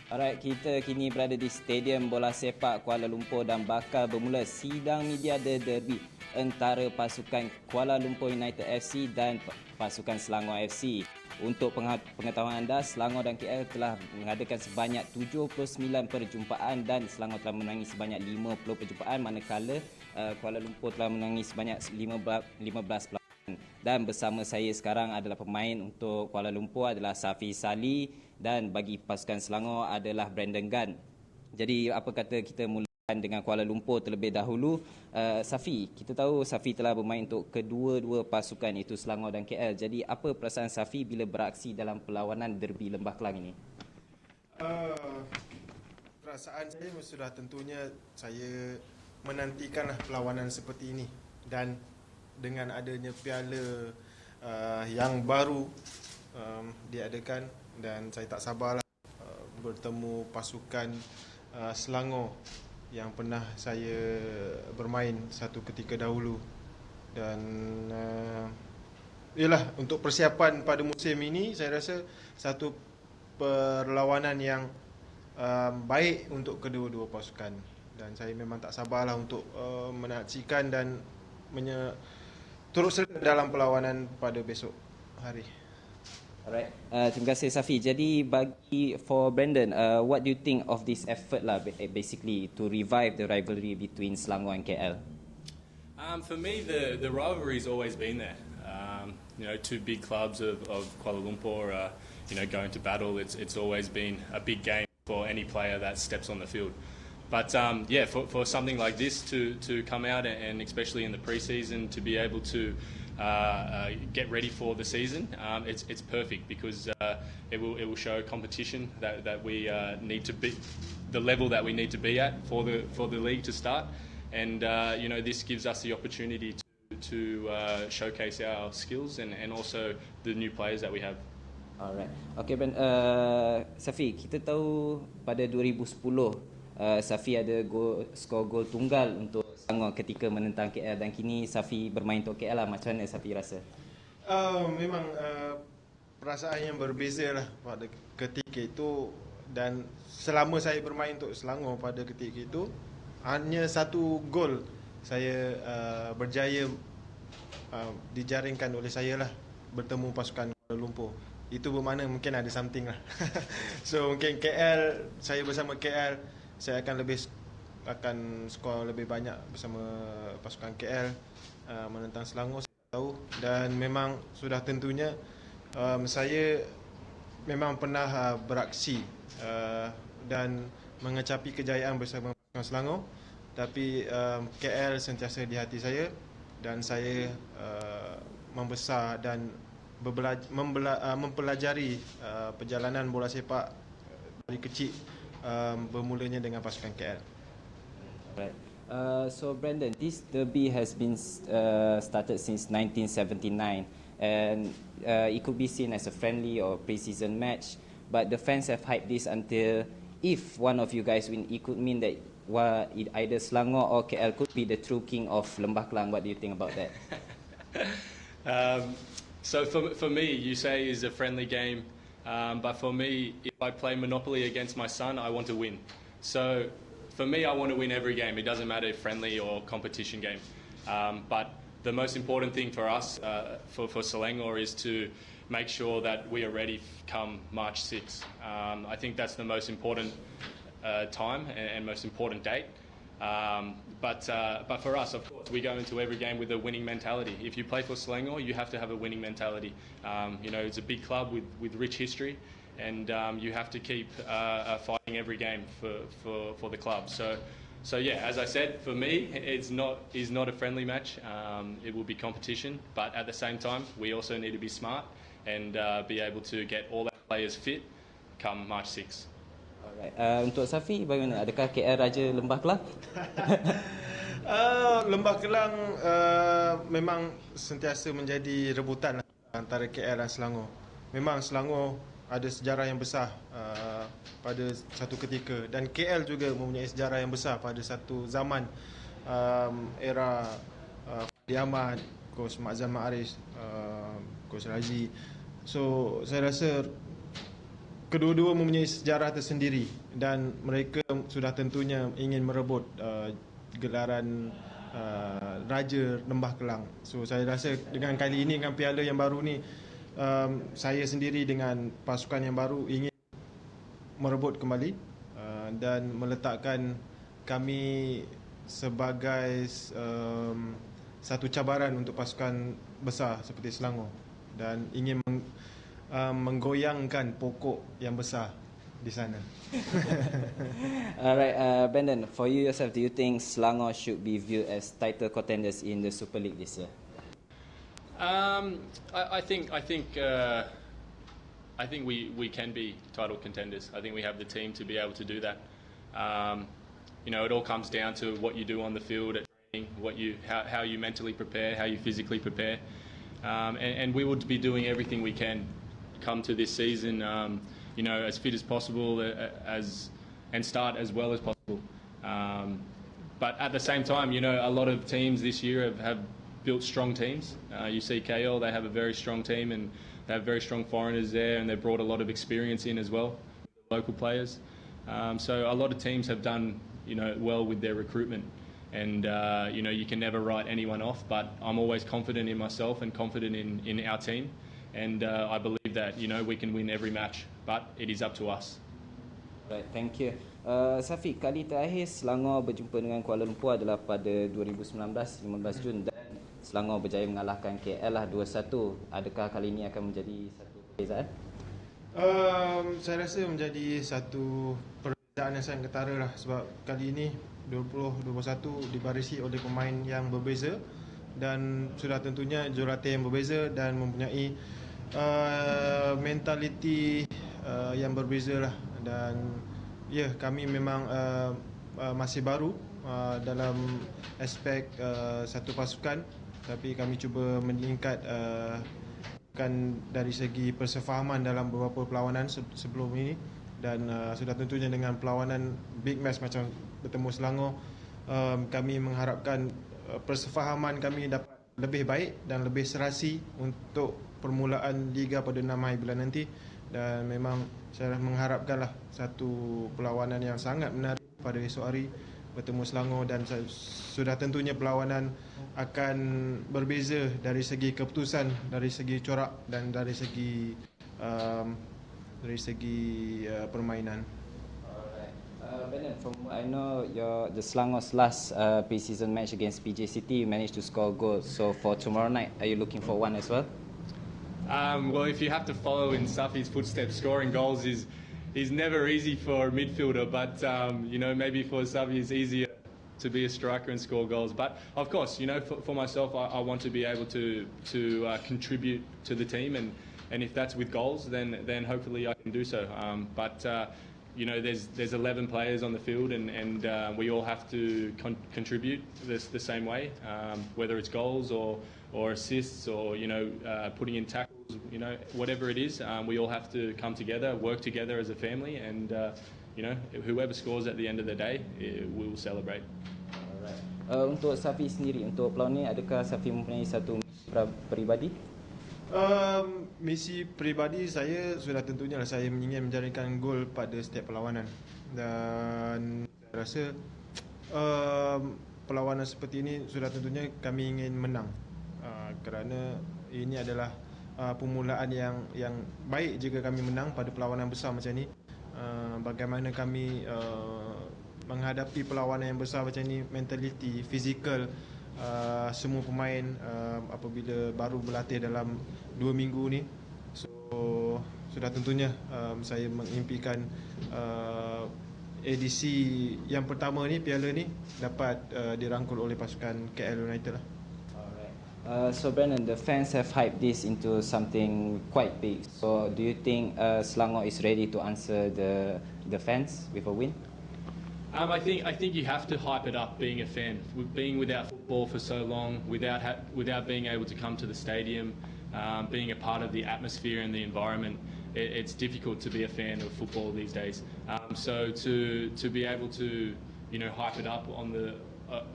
Alright, kita kini berada di Stadium Bola Sepak Kuala Lumpur dan bakal bermula sidang media derby antara pasukan Kuala Lumpur United FC dan pasukan Selangor FC. Untuk pengetahuan anda, Selangor dan KL telah mengadakan sebanyak 79 perjumpaan dan Selangor telah menangi sebanyak 50 perjumpaan, manakala Kuala Lumpur telah menangi sebanyak 15 perlawanan. Dan bersama saya sekarang adalah pemain untuk Kuala Lumpur adalah Safi Sali dan bagi pasukan Selangor adalah Brandon Gunn. Jadi apa kata kita mulakan dengan Kuala Lumpur terlebih dahulu. Safi, kita tahu Safi telah bermain untuk kedua-dua pasukan itu Selangor dan KL. Jadi apa perasaan Safi bila beraksi dalam perlawanan derby Lembah Kelang ini? Perasaan saya sudah tentunya saya menantikanlah perlawanan seperti ini, dan dengan adanya piala yang baru diadakan, dan saya tak sabarlah bertemu pasukan Selangor yang pernah saya bermain satu ketika dahulu. Dan ialah untuk persiapan pada musim ini, saya rasa satu perlawanan yang baik untuk kedua-dua pasukan, dan saya memang tak sabarlah untuk menyaksikan dan turut serta dalam perlawanan pada besok hari. Alright, terima kasih Safi. Jadi for Brandon, what do you think of this effort lah, basically to revive the rivalry between Selangor and KL? For me, the rivalry's always been there. Two big clubs of Kuala Lumpur, going to battle. It's always been a big game for any player that steps on the field. But for something like this to come out, and especially in the pre-season, to be able to get ready for the season, it's perfect, because it will show competition that we need to be, the level that we need to be at for the league to start, and this gives us the opportunity to showcase our skills and also the new players that we have. Alright. Okay, Safi, kita tahu pada 2010 Safi ada skor gol tunggal untuk Selangor ketika menentang KL, dan kini Safi bermain untuk KL lah. Macam mana Safi rasa? Memang perasaan yang berbeza lah pada ketika itu, dan selama saya bermain untuk Selangor pada ketika itu, hanya satu gol saya berjaya dijaringkan oleh saya lah bertemu pasukan Kuala Lumpur. Itu bermakna mungkin ada something lah. So mungkin KL, saya bersama KL, saya akan skor lebih banyak bersama pasukan KL menentang Selangor, saya tahu. Dan memang sudah tentunya saya memang pernah beraksi dan mengecapi kejayaan bersama pasukan Selangor, tapi KL sentiasa di hati saya, dan saya membesar dan mempelajari perjalanan bola sepak dari kecil, bermulanya dengan pasukan KL. Right. So Brandon, this derby has been started since 1979, and it could be seen as a friendly or pre-season match, but the fans have hyped this until if one of you guys win, it could mean that either Selangor or KL could be the true king of Lembah Kelang. What do you think about that? So for me, you say is a friendly game, but for me, if I play Monopoly against my son, I want to win. So for me, I want to win every game. It doesn't matter if friendly or competition game. But the most important thing for us, for Selangor, is to make sure that we are ready come March 6. I think that's the most important time and most important date. But for us, of course, we go into every game with a winning mentality. If you play for Selangor, you have to have a winning mentality. It's a big club with rich history, and you have to keep fighting every game for the club. So yeah, as I said, for me, it's not a friendly match. It will be competition, but at the same time, we also need to be smart and be able to get all our players fit come March 6. Alright. Untuk Safi, bagaimana? Adakah KL Raja Lembah Kelang? Lembah Kelang memang sentiasa menjadi rebutan antara KL dan Selangor. Memang Selangor ada sejarah yang besar pada satu ketika, dan KL juga mempunyai sejarah yang besar pada satu zaman, era Fandi Ahmad, Coach Makzan Ma'arif, Coach Razi. So saya rasa kedua-dua mempunyai sejarah tersendiri dan mereka sudah tentunya ingin merebut gelaran Raja Lembah Kelang. So saya rasa dengan kali ini, dengan piala yang baru ni, saya sendiri dengan pasukan yang baru ingin merebut kembali dan meletakkan kami sebagai satu cabaran untuk pasukan besar seperti Selangor dan ingin menggoyangkan pokok yang besar di sana. Alright, Brandon, for you yourself, do you think Selangor should be viewed as title contenders in the Super League this year? I think we can be title contenders. I think we have the team to be able to do that. You know, it all comes down to what you do on the field at training, how you mentally prepare, how you physically prepare, and we will be doing everything we can come to this season, you know, as fit as possible, and start as well as possible. But at the same time, you know, a lot of teams this year have built strong teams. You see KL, they have a very strong team and they have very strong foreigners there, and they've brought a lot of experience in as well, local players. So a lot of teams have done, you know, well with their recruitment, and you know, you can never write anyone off, but I'm always confident in myself and confident in our team, and I believe that, you know, we can win every match, but it is up to us. Right, thank you. Safi, kali terakhir Selangor berjumpa dengan Kuala Lumpur adalah pada 2019, 15 Jun, dan Selangor berjaya mengalahkan KL lah 2-1. Adakah kali ini akan menjadi satu perbezaan? Saya rasa menjadi satu perbezaan yang sangat ketara lah, sebab kali ini 2021 dibarisi oleh pemain yang berbeza dan sudah tentunya jurulatih yang berbeza dan mempunyai mentaliti yang berbeza lah. Dan ya, kami memang masih baru dalam aspek satu pasukan, tapi kami cuba meningkat kan dari segi persefahaman dalam beberapa perlawanan sebelum ini, dan sudah tentunya dengan perlawanan big match macam bertemu Selangor, kami mengharapkan persefahaman kami dapat lebih baik dan lebih serasi untuk permulaan Liga pada 6 hari bulan nanti. Dan memang saya mengharapkanlah satu perlawanan yang sangat menarik pada esok hari bertemu Selangor, dan sudah tentunya perlawanan akan berbeza dari segi keputusan, dari segi corak dan dari segi permainan. Brandon, from what I know, the Selangor's last pre-season match against PJ City, you managed to score a goal. So for tomorrow night, are you looking for one as well? Well, if you have to follow in Safi's footsteps, scoring goals is never easy for a midfielder, but you know, maybe for Safi it's easier to be a striker and score goals. But of course, you know, for myself, I want to be able to contribute to the team, and if that's with goals, then hopefully I can do so. But you know, there's 11 players on the field, and we all have to contribute the same way, whether it's goals or assists, or, you know, putting in tackles, you know, whatever it is, we all have to come together, work together as a family, and you know, whoever scores at the end of the day, we will celebrate. Alright. Untuk Safi sendiri, untuk peluang ni, adakah Safi mempunyai satu peribadi? Misi peribadi saya sudah tentunya saya ingin menjaringkan gol pada setiap perlawanan, dan saya rasa perlawanan seperti ini sudah tentunya kami ingin menang, kerana ini adalah permulaan yang baik jika kami menang pada perlawanan besar macam ni. Bagaimana kami menghadapi perlawanan yang besar macam ni, mentaliti, fizikal semua pemain apabila baru berlatih dalam 2 minggu ni. So sudah tentunya saya mengimpikan edisi yang pertama ni, piala ni, dapat dirangkul oleh pasukan KL United lah. So Brandon, the fans have hyped this into something quite big. So do you think Selangor is ready to answer the fans with a win? I think you have to hype it up. Being a fan, being without football for so long, without being able to come to the stadium, being a part of the atmosphere and the environment, it's difficult to be a fan of football these days. So to be able to, you know, hype it up on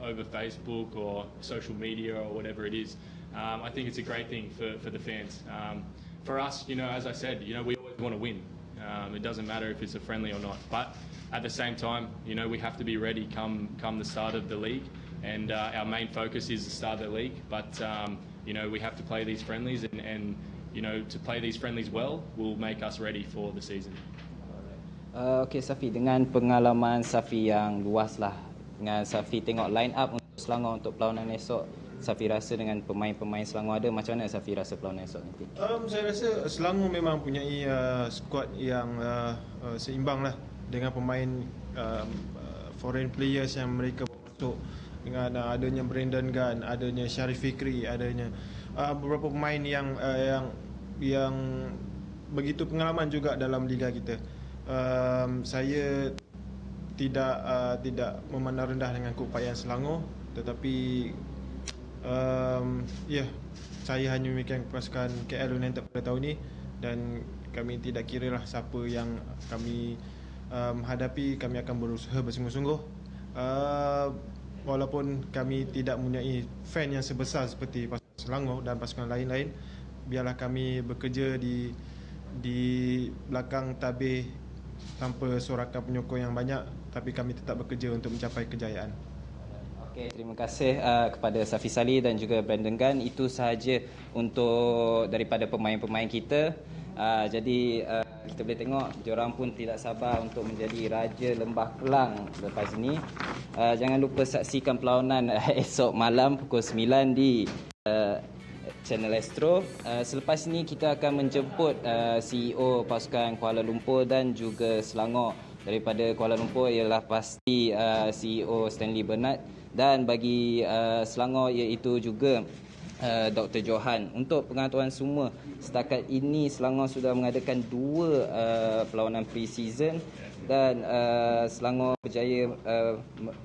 over Facebook or social media or whatever it is, I think it's a great thing for the fans. For us, you know, as I said, you know, we always want to win. It doesn't matter if it's a friendly or not. But at the same time, you know, we have to be ready come the start of the league, and our main focus is the start of the league. But you know, we have to play these friendlies, and you know, to play these friendlies well will make us ready for the season. Okey Safi, dengan pengalaman Safi yang luas lah, dengan Safi tengok line up untuk Selangor untuk perlawanan esok, Safi rasa dengan pemain-pemain Selangor ada, macam mana Safi rasa perlawanan esok nanti? Saya rasa Selangor memang mempunyai skuad yang seimbang lah, dengan pemain foreign players yang mereka masuk, dengan adanya Brandon Gunn, adanya Sharif Fikri, adanya beberapa pemain yang begitu pengalaman juga dalam liga kita. Saya tidak memandang rendah dengan keupayaan Selangor, tetapi saya hanya memikirkan pasukan KL United pada tahun ini, dan kami tidak kira lah siapa yang kami hadapi, kami akan berusaha bersungguh-sungguh. Walaupun kami tidak mempunyai fan yang sebesar seperti pasukan Selangor dan pasukan lain-lain, biarlah kami bekerja di belakang tabir tanpa sorakan penyokong yang banyak, tapi kami tetap bekerja untuk mencapai kejayaan. Okey, terima kasih kepada Safi Salih dan juga Brandon Gunn. Itu sahaja untuk daripada pemain-pemain kita. Jadi kita boleh tengok diorang pun tidak sabar untuk menjadi Raja Lembah Kelang lepas ini. Jangan lupa saksikan perlawanan esok malam pukul 9 di Channel Astro. Selepas ini kita akan menjemput CEO pasukan Kuala Lumpur dan juga Selangor. Daripada Kuala Lumpur ialah pasti CEO Stanley Bernard, dan bagi Selangor iaitu juga Dr. Johan. Untuk pengetahuan semua, setakat ini Selangor sudah mengadakan 2 perlawanan pre-season, dan Selangor berjaya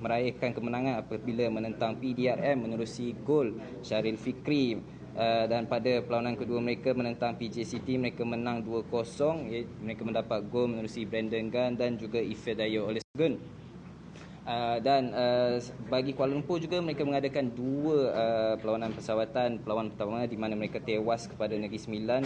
meraihkan kemenangan apabila menentang PDRM menerusi gol Syaril Fikri. Dan pada perlawanan kedua mereka menentang PJ City, mereka menang 2-0. Mereka mendapat gol menerusi Brandon Gunn dan juga Ifedayo Olesgun. Dan bagi Kuala Lumpur juga mereka mengadakan 2 perlawanan persahabatan. Perlawanan pertama di mana mereka tewas kepada Negeri Sembilan,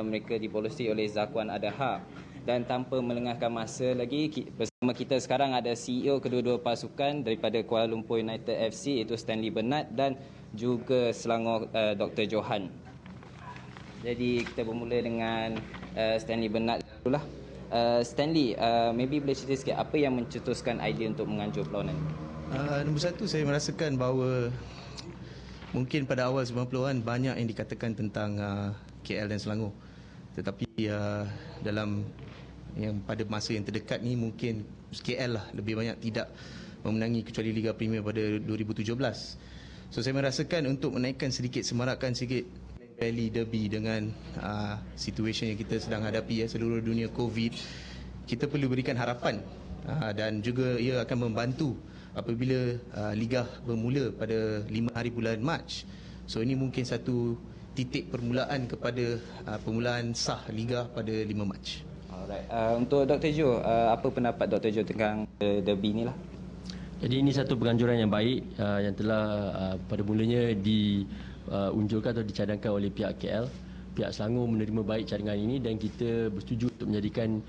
mereka dibolosi oleh Zakwan Adaha. Dan tanpa melengahkan masa lagi, bersama kita sekarang ada CEO kedua-dua pasukan daripada Kuala Lumpur United FC, iaitu Stanley Bernard, dan juga Selangor Dr. Johan. Jadi kita bermula dengan Stanley Bernard dululah. Stanley, maybe boleh cerita sikit apa yang mencetuskan idea untuk menganjur perlawanan ini? Nombor satu, saya merasakan bahawa mungkin pada awal 90-an banyak yang dikatakan tentang KL dan Selangor. Tetapi dalam pada masa yang terdekat ni mungkin KL lah lebih banyak tidak memenangi kecuali Liga Premier pada 2017. So saya merasakan untuk menaikkan sedikit, semarakkan sikit Valley Derby dengan situasi yang kita sedang hadapi seluruh dunia COVID, kita perlu berikan harapan dan juga ia akan membantu apabila Liga bermula pada 5 hari bulan Mac. So ini mungkin satu titik permulaan kepada permulaan sah Liga pada 5 Mac. Alright. Untuk Dr. Jo, apa pendapat Dr. Jo tentang derby ni lah? Jadi ini satu penganjuran yang baik yang telah pada mulanya diunjurkan atau dicadangkan oleh pihak KL. Pihak Selangor menerima baik cadangan ini dan kita bersetuju untuk menjadikan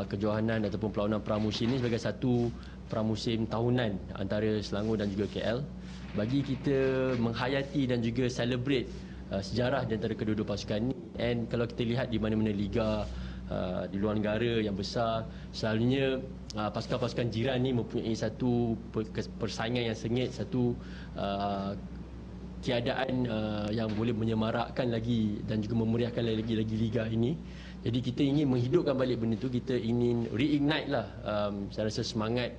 kejohanan ataupun perlawanan pramusim ini sebagai satu pramusim tahunan antara Selangor dan juga KL. Bagi kita menghayati dan juga celebrate sejarah di antara kedua-dua pasukan ini. And kalau kita lihat di mana-mana liga di luar negara yang besar, selalunya pasukan-pasukan jiran ni mempunyai satu persaingan yang sengit, satu keadaan yang boleh menyemarakkan lagi dan juga memeriahkan lagi liga ini. Jadi kita ingin menghidupkan balik benda tu, kita ingin reignite lah saya rasa semangat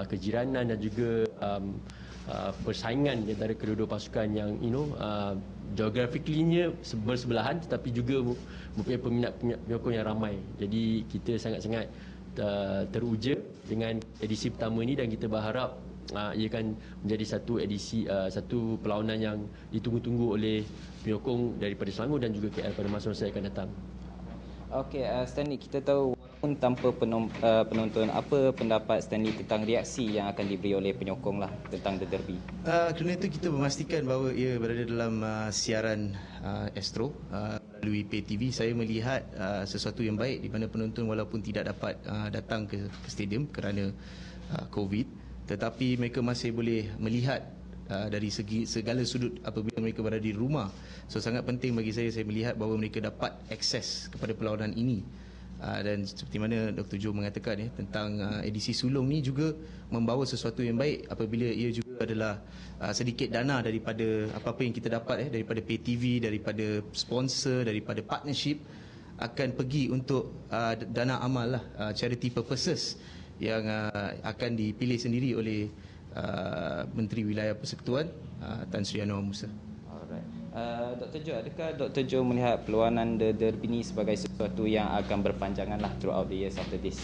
kejiranan dan juga persaingan di antara kedua-dua pasukan yang geographically-nya bersebelahan tetapi juga mempunyai penyokong yang ramai. Jadi kita sangat-sangat teruja dengan edisi pertama ini dan kita berharap ia akan menjadi satu edisi, satu perlawanan yang ditunggu-tunggu oleh penyokong daripada Selangor dan juga KL pada masa-masa yang akan datang. Okey, Stanley, kita tahu pun tanpa penonton, apa pendapat Stanley tentang reaksi yang akan diberi oleh penyokong lah tentang The Derby? Kerana itu kita memastikan bahawa ia berada dalam siaran Astro melalui pay TV. Saya melihat sesuatu yang baik di mana penonton walaupun tidak dapat datang ke stadium kerana COVID, tetapi mereka masih boleh melihat dari segi segala sudut apabila mereka berada di rumah. So sangat penting bagi saya melihat bahawa mereka dapat akses kepada perlawanan ini. Dan seperti mana Dr. Joe mengatakan tentang edisi sulung ni juga membawa sesuatu yang baik apabila ia juga adalah sedikit dana daripada apa-apa yang kita dapat daripada pay TV, daripada sponsor, daripada partnership akan pergi untuk dana amal lah, charity purposes yang akan dipilih sendiri oleh Menteri Wilayah Persekutuan Tan Sri Anwar Musa. Alright. Dr. Joe, adakah Dr. Joe melihat perlawanan The Derby ini sebagai sesuatu yang akan berpanjangan lah throughout the years after this?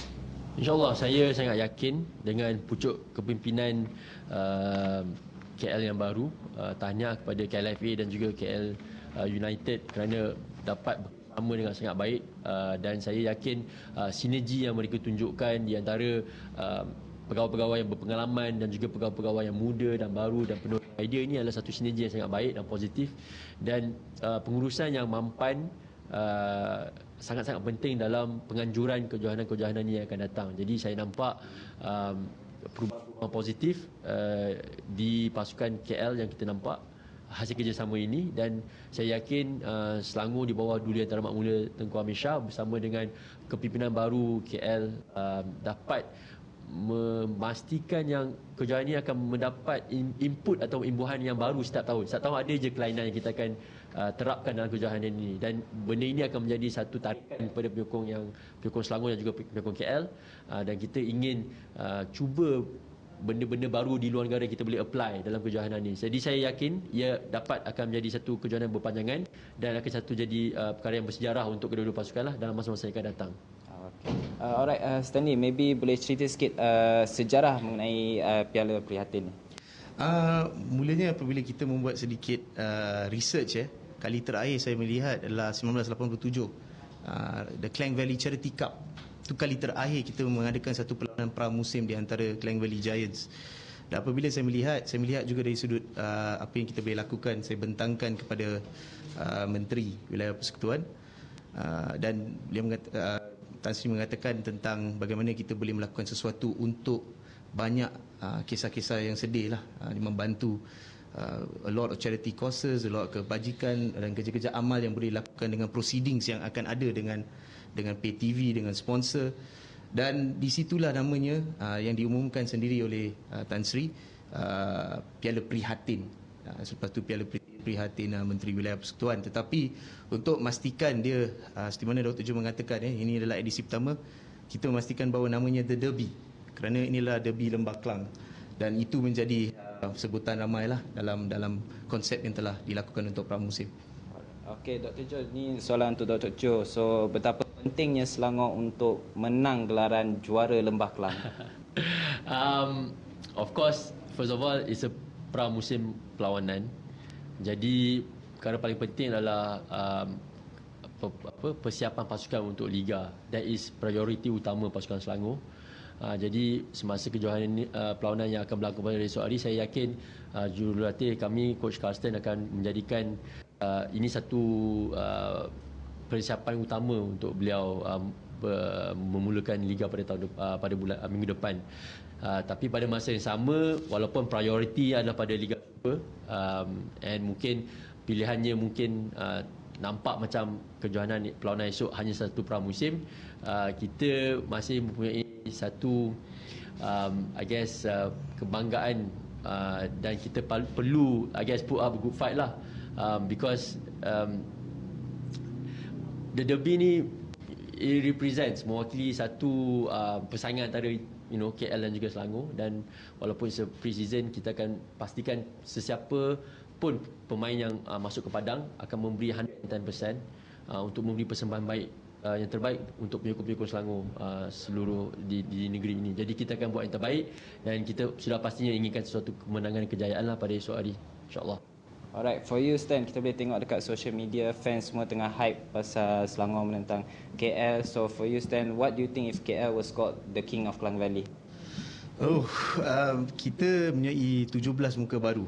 InsyaAllah, saya sangat yakin dengan pucuk kepimpinan KL yang baru. Tahniah kepada KLFA dan juga KL United kerana dapat bersama dengan sangat baik, dan saya yakin sinergi yang mereka tunjukkan di antara pegawai-pegawai yang berpengalaman dan juga pegawai-pegawai yang muda dan baru dan penuh idea ini adalah satu sinergi yang sangat baik dan positif, dan pengurusan yang mampan sangat-sangat penting dalam penganjuran kejohanan-kejohanan ini yang akan datang. Jadi saya nampak perubahan positif di pasukan KL yang kita nampak hasil kerjasama ini, dan saya yakin Selangor di bawah Jurujurulatara Makmula Tengku Amir Shah bersama dengan kepimpinan baru KL dapat memastikan yang kejohanan ini akan mendapat input atau imbuhan yang baru setiap tahun. Setiap tahun ada je kelainan yang kita akan terapkan dalam kejohanan ini, dan benda ini akan menjadi satu tarikan kepada penyokong Selangor dan juga penyokong KL, dan kita ingin cuba benda-benda baru di luar negara kita boleh apply dalam kejohanan ini. Jadi saya yakin ia akan menjadi satu kejohanan berpanjangan dan akan jadi perkara yang bersejarah untuk kedua-dua pasukan lah dalam masa-masa yang akan datang. Alright, Stanley, maybe boleh cerita sikit sejarah mengenai Piala Prihatin. Mulanya apabila kita membuat sedikit research, kali terakhir saya melihat adalah 1987, The Klang Valley Charity Cup. Itu kali terakhir kita mengadakan satu perlawanan pramusim di antara Klang Valley Giants. Dan apabila saya melihat juga dari sudut apa yang kita boleh lakukan, saya bentangkan kepada Menteri Wilayah Persekutuan, dan beliau Tan Sri mengatakan tentang bagaimana kita boleh melakukan sesuatu untuk banyak kisah-kisah yang sedih lah, membantu a lot of charity causes, a lot kebajikan dan kerja-kerja amal yang boleh dilakukan dengan proceedings yang akan ada dengan pay TV, dengan sponsor. Dan di situlah namanya yang diumumkan sendiri oleh Tan Sri, Piala Prihatin. Selepas tu Piala Prihatin Menteri Wilayah Persekutuan. Tetapi untuk memastikan dia, seperti mana Dr. Joe mengatakan, ini adalah edisi pertama, kita memastikan bahawa namanya The Derby kerana inilah Derby Lembah Klang, dan itu menjadi sebutan ramailah dalam konsep yang telah dilakukan untuk pramusim. Okey, Dr. Joe, ni soalan untuk Dr. Joe. So, betapa pentingnya Selangor untuk menang gelaran juara Lembah Klang? Of course, first of all, it's a pramusim perlawanan. Jadi perkara paling penting adalah persiapan pasukan untuk liga. That is priority utama pasukan Selangor. Jadi semasa kejohanan ini, perlawanan yang akan berlaku pada esok hari, saya yakin jurulatih kami, Coach Carsten, akan menjadikan ini satu persiapan utama untuk beliau memulakan liga pada bulan minggu depan. Tapi pada masa yang sama, walaupun prioriti adalah pada Liga Super, and mungkin pilihannya nampak macam kejohanan perlawanan esok hanya satu pramusim, kita masih mempunyai satu kebanggaan, dan kita perlu put up a good fight lah, because the derby ni it represents, mewakili satu persaingan antara KL dan juga Selangor, dan walaupun pre-season, kita akan pastikan sesiapa pun pemain yang masuk ke padang akan memberi 110% untuk memberi persembahan baik, yang terbaik untuk penyokong-penyokong Selangor seluruh di negeri ini. Jadi kita akan buat yang terbaik, dan kita sudah pastinya inginkan sesuatu kemenangan dan kejayaan lah pada esok hari, insyaAllah. Alright, for you Stan, kita boleh tengok dekat social media fans semua tengah hype pasal Selangor menentang KL. So for you Stan, what do you think if KL was called the King of Klang Valley? Kita mempunyai 17 muka baru.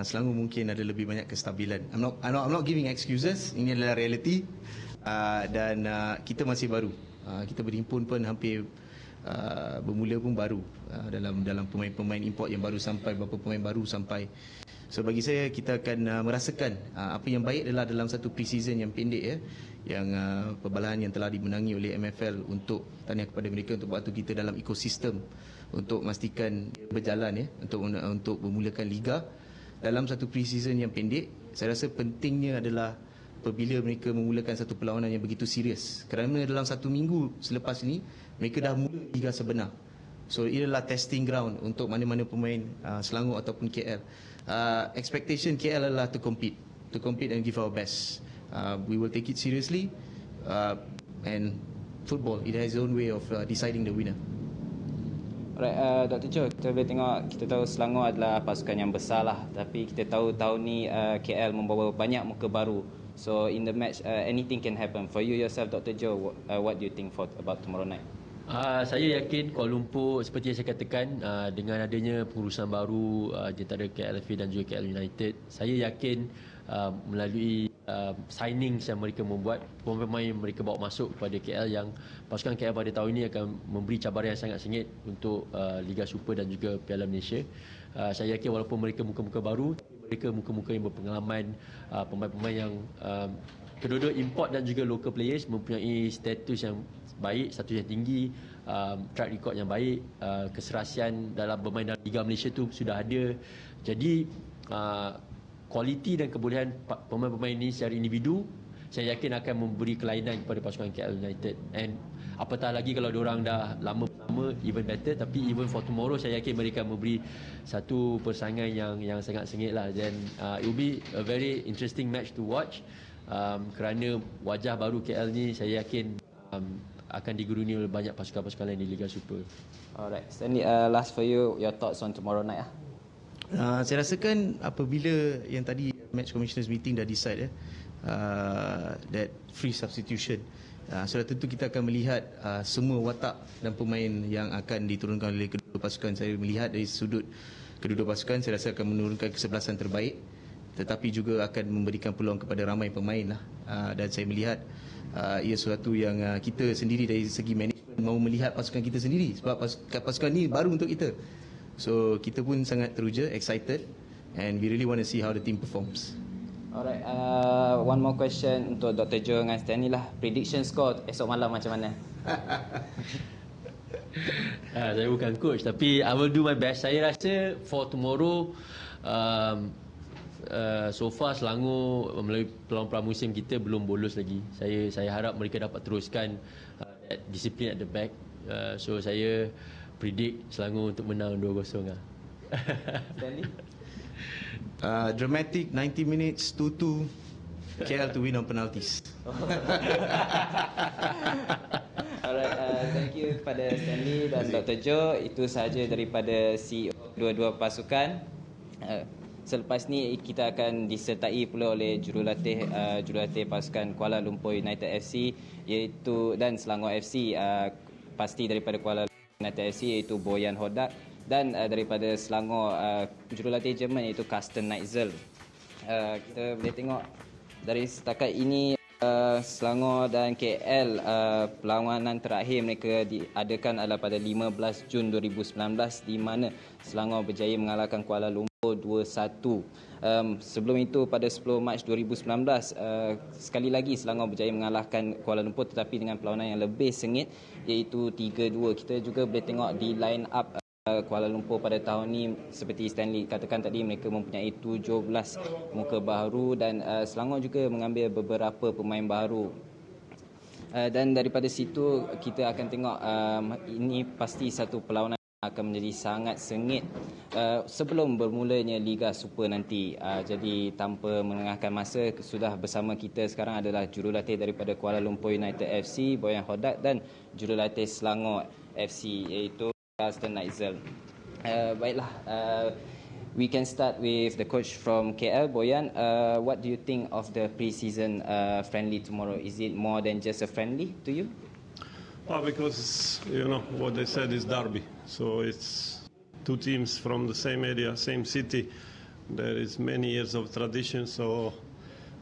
Selangor mungkin ada lebih banyak kestabilan. I'm not giving excuses. Ini adalah reality. Dan kita masih baru. Kita berhimpun pun hampir bermula pun baru. Dalam pemain-pemain import yang baru sampai, beberapa pemain baru sampai. So bagi saya, kita akan merasakan apa yang baik adalah dalam satu pre-season yang pendek ya, yang perbalahan yang telah dimenangi oleh MFL, untuk tahniah kepada mereka untuk waktu kita dalam ekosistem untuk memastikan berjalan ya, untuk memulakan liga dalam satu pre-season yang pendek. Saya rasa pentingnya adalah apabila mereka memulakan satu perlawanan yang begitu serius, kerana dalam satu minggu selepas ini mereka dah mula liga sebenar. So ia adalah testing ground untuk mana-mana pemain Selangor ataupun KL. Expectation KL adalah to compete and give our best. We will take it seriously, and football, it has its own way of deciding the winner. Alright, Dr. Jo, kita boleh tengok, kita tahu Selangor adalah pasukan yang besar lah, tapi kita tahu tahun ni KL membawa banyak muka baru. So in the match, anything can happen. For you yourself, Dr. Jo, what do you think about tomorrow night? Saya yakin Kuala Lumpur, seperti yang saya katakan, dengan adanya pengurusan baru di antara KLFA dan juga KL United, saya yakin melalui signings yang mereka membuat, pemain mereka bawa masuk kepada KL, yang pasukan KL pada tahun ini akan memberi cabaran yang sangat sengit untuk Liga Super dan juga Piala Malaysia. Saya yakin walaupun mereka muka-muka baru, mereka muka-muka yang berpengalaman, pemain-pemain yang kedua-dua import dan juga local players mempunyai status yang baik, status yang tinggi, track record yang baik, keserasian dalam bermain dalam Liga Malaysia tu sudah ada. Jadi kualiti dan kebolehan pemain-pemain ini secara individu, saya yakin akan memberi kelainan kepada pasukan KL United. And apatah lagi kalau diorang dah lama bersama, even better. Tapi even for tomorrow, saya yakin mereka memberi satu persaingan yang sangat sengit lah. Dan it will be a very interesting match to watch, kerana wajah baru KL ni saya yakin akan diguruni oleh banyak pasukan-pasukan lain di Liga Super. Alright, Stanley, last for you, your thoughts on tomorrow night. Saya rasakan apabila yang tadi match commissioners meeting dah decide that free substitution, sudah tentu kita akan melihat semua watak dan pemain yang akan diturunkan oleh kedua pasukan. Saya melihat dari sudut kedua pasukan, saya rasa akan menurunkan kesebelasan terbaik, tetapi juga akan memberikan peluang kepada ramai pemain lah. Dan saya melihat ia sesuatu yang kita sendiri dari segi management mahu melihat pasukan kita sendiri, sebab pasukan ni baru untuk kita. So kita pun sangat teruja, excited, and we really want to see how the team performs. Alright, one more question untuk Dr. Jo dengan Stanley lah. Prediction score esok malam macam mana? Saya bukan coach, tapi I will do my best. Saya rasa for tomorrow, so far Selangor melalui peluang pramusim kita belum bolos lagi. Saya harap mereka dapat teruskan disiplin at the back. So saya predict Selangor untuk menang 2-0 lah. Stanley? Dramatic 90 minutes 2-2, KL to win on penalties. Alright, thank you kepada Stanley dan Dr. Jo. Itu sahaja daripada CEO dua-dua pasukan. Selepas ni kita akan disertai pula oleh jurulatih pasukan Kuala Lumpur United FC iaitu dan Selangor FC, pasti daripada Kuala Lumpur United FC iaitu Boyan Hodak, dan daripada Selangor jurulatih Jerman iaitu Carsten Neitzel. Kita boleh tengok dari setakat ini Selangor dan KL, perlawanan terakhir mereka diadakan adalah pada 15 Jun 2019 di mana Selangor berjaya mengalahkan Kuala Lumpur 2-1. Sebelum itu pada 10 Mac 2019 sekali lagi Selangor berjaya mengalahkan Kuala Lumpur, tetapi dengan perlawanan yang lebih sengit iaitu 3-2. Kita juga boleh tengok di line up Kuala Lumpur pada tahun ini, seperti Stanley katakan tadi, mereka mempunyai 17 muka baru dan Selangor juga mengambil beberapa pemain baru. Dan daripada situ kita akan tengok ini pasti satu perlawanan akan menjadi sangat sengit sebelum bermulanya Liga Super nanti. Jadi tanpa menengahkan masa, sudah bersama kita sekarang adalah jurulatih daripada Kuala Lumpur United FC Boyan Hodak dan jurulatih Selangor FC iaitu Carsten Neitzel. Baiklah, We can start with the coach from KL, Boyan. What do you think of the pre-season friendly tomorrow? Is it more than just a friendly to you? Because, you know, what they said is derby. So it's two teams from the same area, same city. There is many years of tradition, so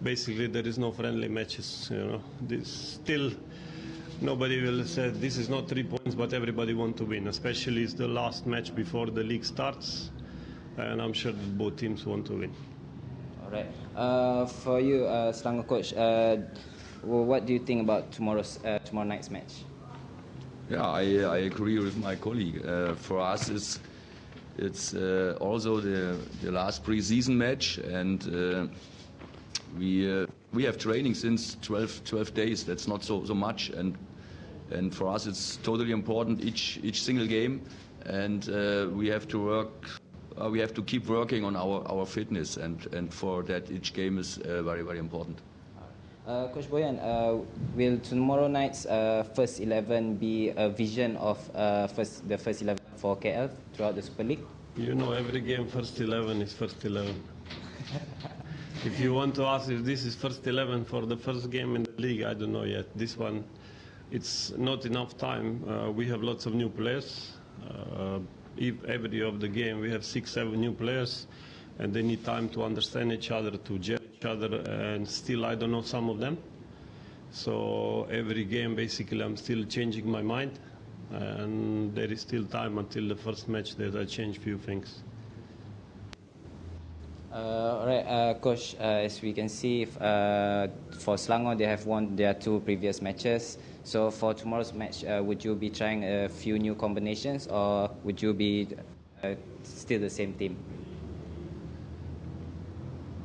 basically there is no friendly matches, you know. Still, nobody will say this is not 3 points, but everybody want to win, especially it's the last match before the league starts, and I'm sure that both teams want to win. All right. For you, Selangor coach, what do you think about tomorrow night's match? Yeah, I agree with my colleague. For us, it's also the last pre-season match, and we have training since 12 days. That's not so much, and for us it's totally important each single game, and we have to work. We have to keep working on our fitness, and for that each game is very, very important. Coach Boyan, will tomorrow night's first 11 be a vision of the first 11 for KL throughout the Super League? You know, every game first 11 is first 11. If you want to ask if this is first 11 for the first game in the league, I don't know yet. This one, it's not enough time. We have lots of new players. Every of the game we have 6-7 new players, and they need time to understand each other, to gel each other, and still I don't know some of them. So every game basically I'm still changing my mind, and there is still time until the first match that I change few things. All right, Coach, as we can see, for Selangor, they have won their 2 previous matches. So for tomorrow's match, would you be trying a few new combinations, or would you be still the same team?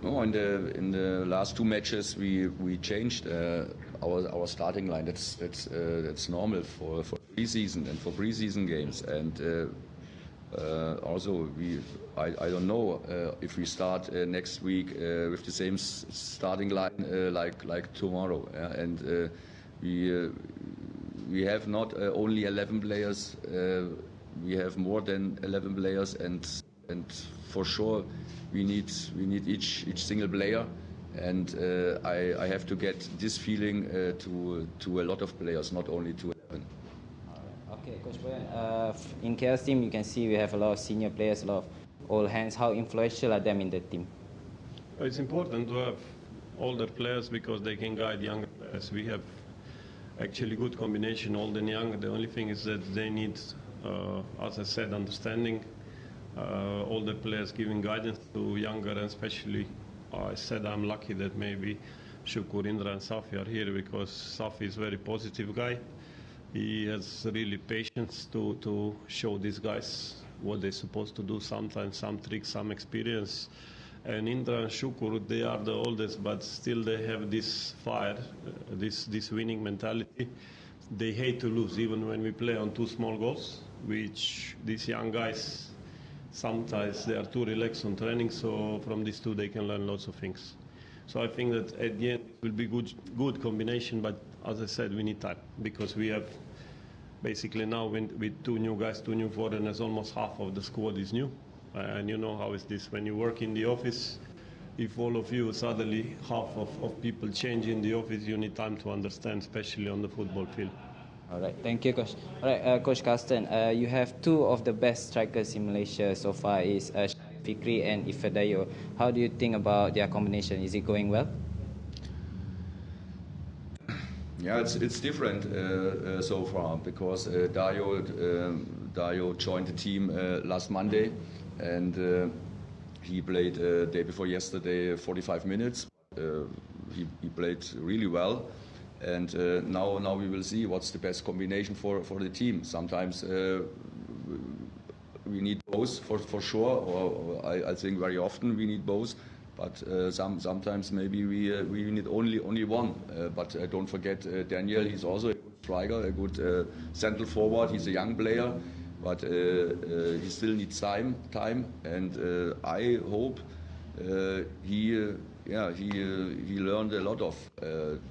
No, in the last 2 matches we changed our starting line. That's normal for pre-season and for pre-season games, and also I don't know if we start next week with the same starting line like tomorrow, and we have not only 11 players, we have more than 11 players, and for sure we need each single player, and I have to get this feeling to a lot of players, not only to 11. Okay, Coach Boyan, in KL's team you can see we have a lot of senior players, a lot of old hands. How influential are them in the team? It's important to have older players because they can guide younger players. We have actually good combination, old and young. The only thing is that they need, as I said, understanding. Older players giving guidance to younger, and especially I said I'm lucky that maybe Shukur, Indra and Safi are here, because Safi is a very positive guy. He has really patience to show these guys what they're supposed to do, sometimes some tricks, some experience. And Indra and Shukur, they are the oldest, but still they have this fire, this winning mentality. They hate to lose, even when we play on 2 small goals, which these young guys, sometimes they are too relaxed on training, so from these 2 they can learn lots of things. So I think that at the end it will be good combination, but as I said, we need time, because we have basically now with 2 new guys, 2 new foreigners, almost half of the squad is new. And you know how is this when you work in the office. If all of you suddenly half of people change in the office, you need time to understand, especially on the football field. All right, thank you, Coach. All right, Coach Carsten, you have 2 of the best strikers in Malaysia so far, is Fikri and Ifedayo. How do you think about their combination? Is it going well? Yeah, it's different so far, because Dayo joined the team last Monday, and he played day before yesterday 45 minutes. He played really well, and now we will see what's the best combination for the team. Sometimes we need both for sure, or I think very often we need both. But sometimes maybe we need only one. But don't forget Daniel. He's also a good striker, a good central forward. He's a young player, but he still needs time. And I hope he learned a lot of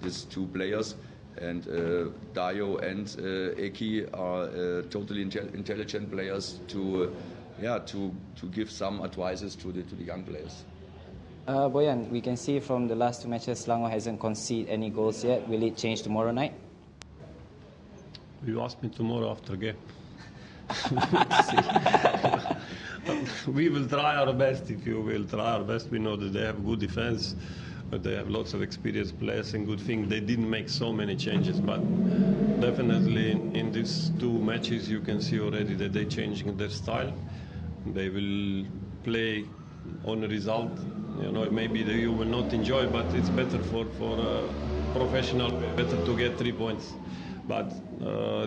these 2 players. And Dayo and Eki are totally intelligent players to to give some advices to the young players. Boyan, we can see from the last 2 matches, Selangor hasn't conceded any goals yet. Will it change tomorrow night? You ask me tomorrow after game. We will try our best, if you will try our best. We know that they have good defense, but they have lots of experienced players, and good thing they didn't make so many changes. But definitely in these 2 matches, you can see already that they're changing their style. They will play on a result. You know, maybe you will not enjoy, but it's better for a professional, better to get 3 points. But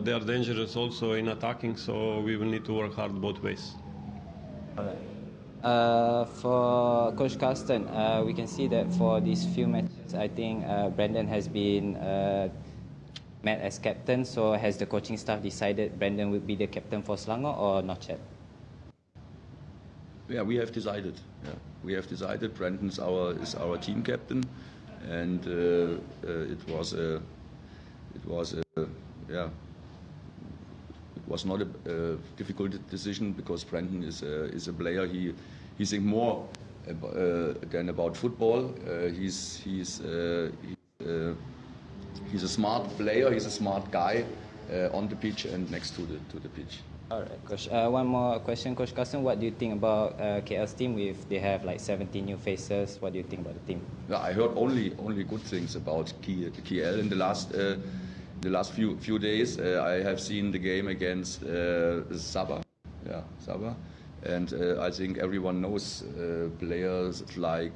they are dangerous also in attacking, so we will need to work hard both ways. For Coach Carsten, we can see that for these few matches, I think Brandon has been met as captain. So has the coaching staff decided Brandon would be the captain for Selangor or not yet? Yeah, we have decided. Yeah, we have decided. Brandon is our team captain, and it was not a difficult decision, because Brandon is a player. He thinks more than about football. He's a smart player. He's a smart guy on the pitch and next to the pitch. All right, Coach. One more question, Coach Carsten. What do you think about KL's team? They have like 17 new faces. What do you think about the team? Yeah, I heard only good things about KL in the last few days. I have seen the game against Sabah. Yeah, Sabah. And I think everyone knows players like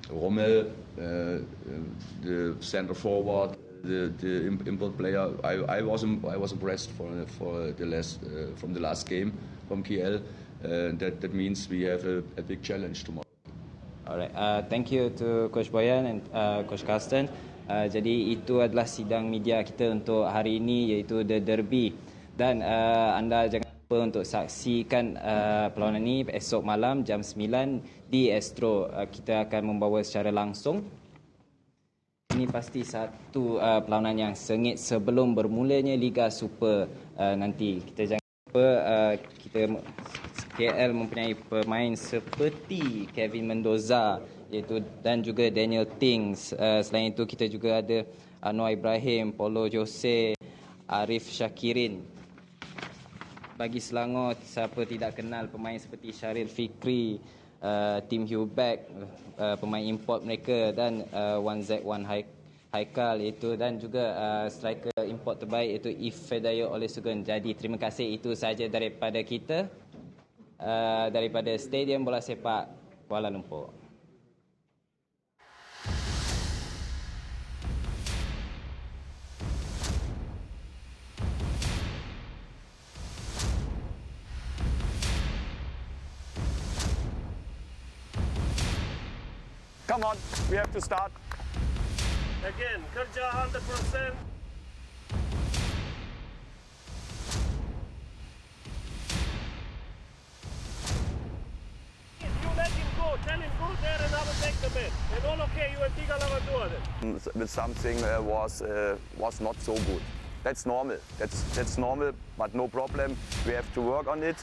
Rommel, the center forward, the import player. I was impressed from the last game from KL. That means we have a big challenge tomorrow. Alright, thank you to Coach Boyan and Coach Carsten. Jadi itu adalah sidang media kita untuk hari ini, iaitu The Derby. Dan anda jangan lupa untuk saksikan perlawanan ini esok malam jam 9 di Astro. Kita akan membawa secara langsung. Ini pasti satu perlawanan yang sengit sebelum bermulanya Liga Super nanti. Kita jangan lupa KL mempunyai pemain seperti Kevin Mendoza dan juga Daniel Tings. Selain itu kita juga ada Anwar Ibrahim, Paulo Jose, Arif Syakirin. Bagi Selangor, siapa tidak kenal pemain seperti Syaril Fikri, Tim Hubeck, pemain import mereka, dan 1Z1 Haikal itu, dan juga striker import terbaik iaitu Ifedayo Olusegun. Jadi terima kasih, itu sahaja daripada kita, daripada Stadium Bola Sepak Kuala Lumpur. Come on, we have to start. Again, kerja 100%. You let him go, tell him go there and I will take the bit. And all okay, you and Tiga lawan dua then. With something was not so good. That's normal. That's normal, but no problem. We have to work on it.